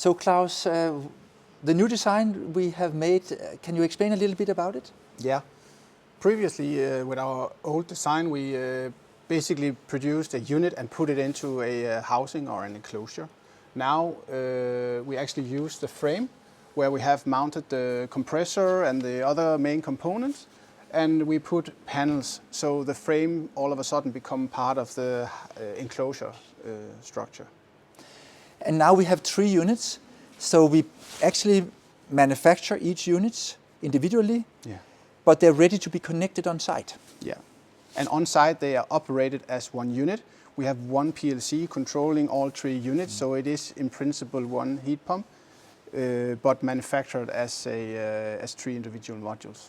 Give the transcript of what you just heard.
So Klaus, the new design we have made, can you explain a little bit about it? Yeah. Previously, with our old design, we basically produced a unit and put it into a housing or an enclosure. Now we actually use the frame where we have mounted the compressor and the other main components, and we put panels, so the frame all of a sudden become part of the enclosure structure. And now we have 3 units, so we actually manufacture each unit individually, Yeah. but they're ready to be connected on site. Yeah. And on site they are operated as one unit. We have one PLC controlling all 3 units, so it is in principle one heat pump, but manufactured as 3 individual modules.